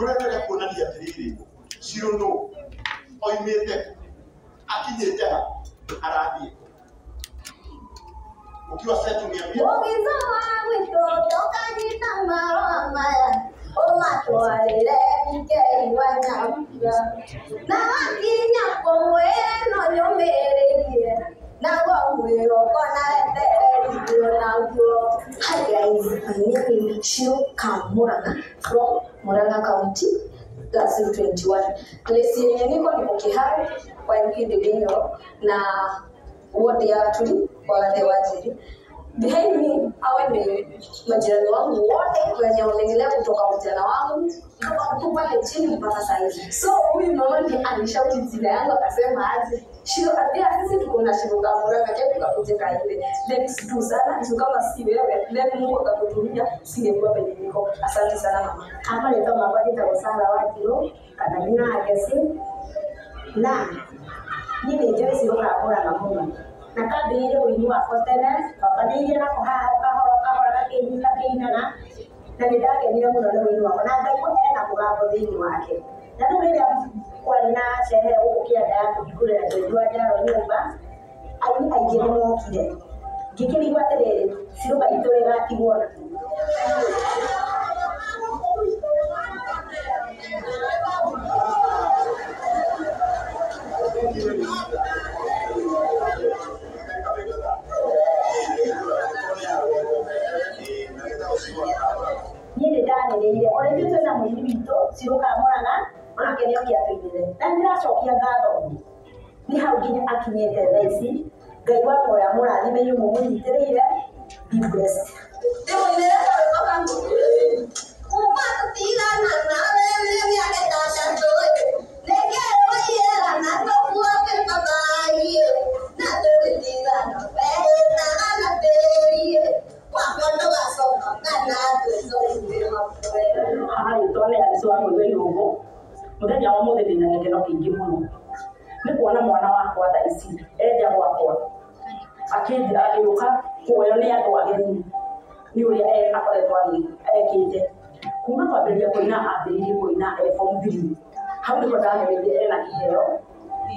Tureka kuonania tiriri. Cirondo oimete akinyete arathi. Ukiwa setu niambia. Ukizo wangu toka nitambara maya. Omatwalile mkei wanyapya. Na wakinya pomweno nyomerekie. Na wawiro kona eterio na uyo. Hi guys, my name is Shiro Kamuranga from Murang'a County, class 21. Place yenye niko Kihara kwa Mkidinyo na ward ya Tuli kwa Wajiri. Behind me hawa ni majirani wangu wote wenye wanaendelea kutoka ujana wangu kutoka pale chini mpaka sasa hivi. So huyu mama ndiye alishauti jina yangu akasema aje Shiro atia sisi tuko na Shiro Kamuranga kesho tukakuja kaile. Thanks to sana hizo kama si wewe leo Mungu akakutumia singekuwa penye niko. Asante sana mama. Hapa ni kama badi takosana watu kana nina agesi na nini je Shiro Kamuranga Mungu. Nakabiri uinua kotene babadili na kahora kenyina kenyana na nidake ni muno no uinua na ndai ko ena kugapo thini wake na ndio ile kwa na sherehe ukia yako kule na jua jaro nyumba ai aigire mo kile gikiri gwaterere Shiro baitwega tibona Nini ndani ile ole vitu na mwili bito Shiro Kamuranga ona kenyo kia tuile na ndira chokia ngado ni hauginya akinyete thaici ngai wa moya murathime yumu munyitiriire be blessed Demo ile kwa kangu. Umatu tira na lele ya keta ndoe. Legero yera na kwa pepabai. Na dole tira na pena na berie. Kwa kondo gasoma na tuzo ndio hai tole aliswa mwe yugo muthenya wa muthenya na ngeno kingi muno ni kuona mwana wakwa thaici eja gwakwa akija agiuka kuoyo ni andu ageni ni uria akoretwo ekite kuma kwambĩrĩria kũina ambĩrĩirie kũina form 3 hau nĩho ndahereire ena kĩheo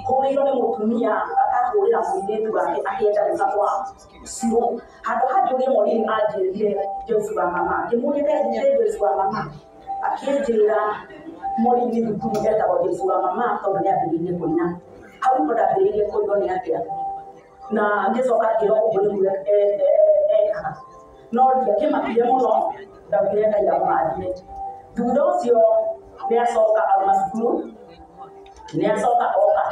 kũrĩirwo nĩ mũtumia akahũrĩra mũirĩtu wake akĩenda gũka kwa Shiro handũ hangĩ mwarimũ anjĩrire Joshua mama ngĩmũrĩre Joshua mama akĩnjĩra mwarimũ thukuru etagwo Joshua mama tondũ nĩ ambĩrĩirie kũina hau nĩho ndambĩrĩirie kũinwo nĩ atĩa na ngĩcoka ngĩrwo ũguo nĩguo ekaga no ndiakĩmakire mũno ndaugire Ngai amũrathime thutha ũcio nĩacoka auma cukuru nĩacoka oka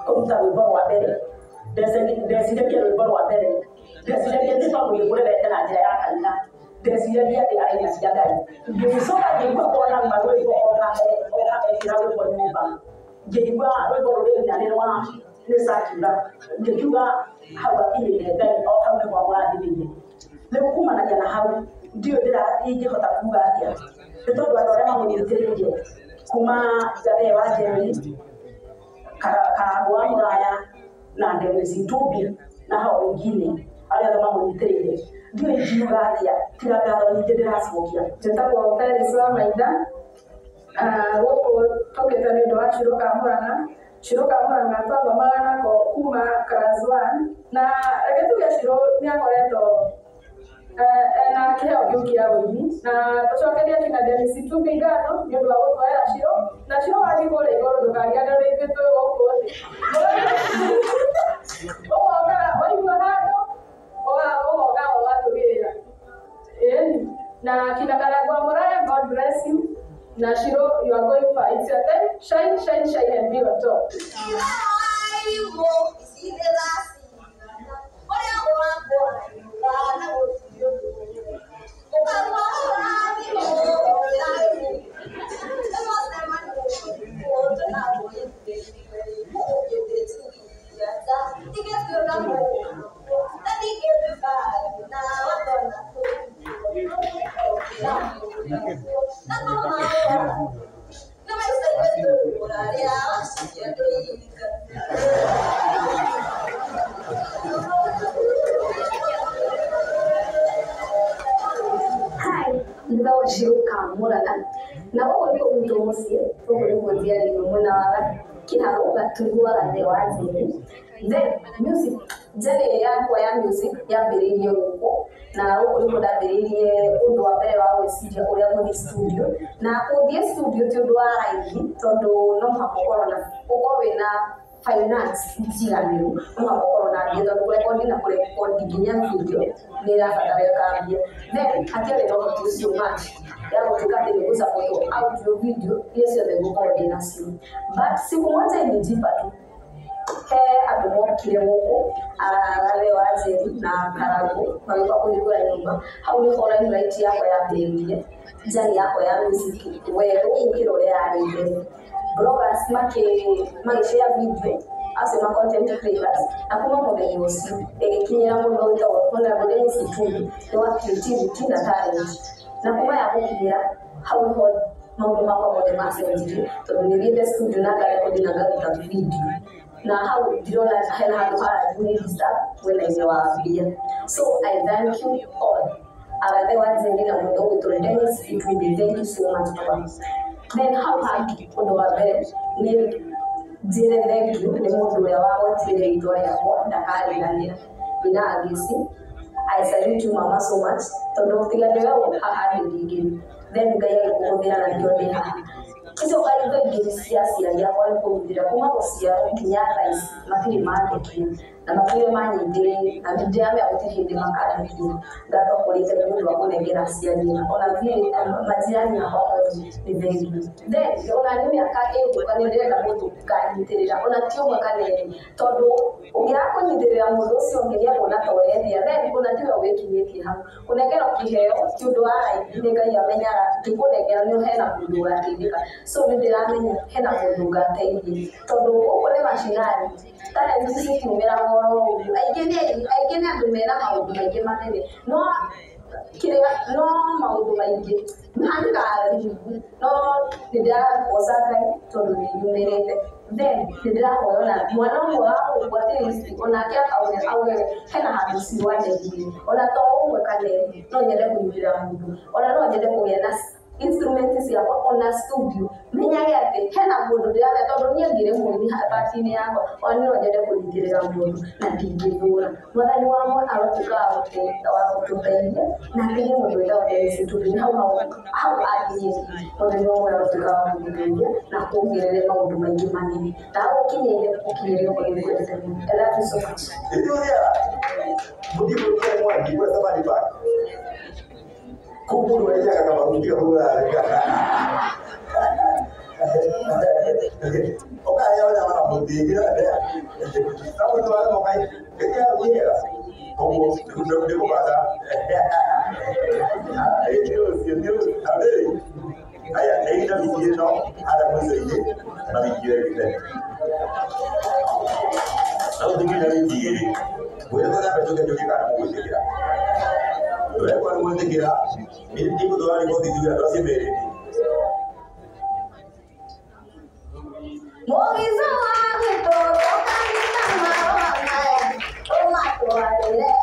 kũruta rwĩmbo rwa mbere ndeciragia rwĩmbo rwa mbere ndeciragia nĩ tondũ gĩkũrerete na njĩra ya kanitha ndeciragia atĩ araina cia Ngai ngĩcoka ngĩigua kuona rwĩmbo oka ekĩra rwĩmbo nyũmba ngĩigua rwĩmbo rũrĩa nĩ rwa nĩ Sakura ngĩkiuga hau akinyĩire Ngai o hau nĩho amũrathimĩire rĩu kumanagia na hau ndiũ ingĩhota kuuga atĩa nĩ tondũ andũ arĩa mamũnyitĩrĩirie kuma Ngathe wa Njeri Karagũ wa Mũraya na Dennis Itũmbi na hao wengine arĩa othe mamũnyitĩrĩire ndiũ ingiuga atĩa tiga ngatho nyingĩ ndĩracokia Njĩtagwo Felis wa Maitha gũkũ tũkĩte nĩ ũndũ wa Shiro Kamuranga. Shiro Kamuranga twathomaga nako kuma class 1 na reke tuge Shiro nĩakoretwo ena kĩheo kĩu kĩa ũini na tũcokerie kina Dennis Itũmbi ngatho nĩ ũndũ wa gũtwara Shiro na Shiro wathiĩ kũrĩa igũrũ ndũkariganĩrwo nĩ ithuĩ twĩ gũkũ thĩ ũgoka waigua handũ ũgoka ũgatũgĩrĩra ĩni na kina Karagũ wa Mũraya, God bless you na Shiro, you are going far. It's your time. Shine, shine, shine and be on top. Hi, without Kamurana. Now, what we go to see, we go to the Muna, Kinaroga to go and the ones. Then, music, Jenny, choir music, Yabiri, now we could have been Udoa studio. Now, the studio to do to do no corona, Ogowina. Finance jirani unapokuwa ndio kurekodi na kurekodi video bila fatale then hata leo tu sio match yao tukate kugusa photo audio video yes ya the coordination but siku moja ilijipa tu hapo kile huko wale waje na karago walikuwa kulikuwa nyumba hauni kona ni light yako ya bengi jani yako ya muziki wewe ukirolea ile bloggers share video as a content creators akuma modeli wosi ekinyera muno ndo ona modeli situ wa creativity na talent na kuma ya kugira how hold mambo modeli message to nilinde studio na record na gari video na how didona hela hapa need stuff when I know so I thank you all the ones in the mundo to Dennis it will be thank you so much Papa. Then how happy odo abere ni jere thank you ni mundu ya wao tire ito ya kwa ndakari ndania ina agisi I salute you mama so much todo tiga leo hahadi ngine then gaya kuhudira na ndio ni kiso kaiga gisiasa ya kwa kuhudira kuma kosia kinyata isi makini market na makini manyi ndire na ndiyame akutihinde makara kiyo gato kulita mundu wakunegera siani ona vile majirani na hapo ni vengi then ona nimi akake ukanendelea mundu kanyitirira ona tio makanene todo ugirako nyitirira mundu cio ngiria kona toreria then kuna tio wekinyeti hapo kunegera kiheo kiundu ara inega ya menyara tukunegera ni hena mundu watindika so ndiramenya hena mundu gateithia todo ukole mashinani tare sisi kimera moro aigene andumera maundu maingi manene no kire no maundu maingi hanga no ndia osakai todo nimerete then ndia kuona mwana wao kwa tisi onakia awe hena harusi wale ona to umwekane no nyere kunyira mundu ona no nyere kuyena instruments ya ona studio menyage ati hena mundu ndia todo nyengire mundu habati yako ona no nyere kunyira mundu na ndingithura mwathani wa mwe arotuka wote wakututeithia na kile mundu ndio ndio studio how agiye mwathani wa mwe arotuka wote na kuongelea maundu maingi manene na ukinyere kwa ile ela so much ndio mudi kwa mwa kwa sababu ba kumbulu ya kama ndio hula okaya wala wana mudi ndio sababu tu wale mkai ndio yeye como ndio kwa baada ndio abe aya aida mjino ada mzee na mjire kile au tingine mjire wewe bado petoka joka mjira wewe kwa mjira ndipo ndo wale wote ndio ndio sibere Mogizo wangu toka nina mama o matwale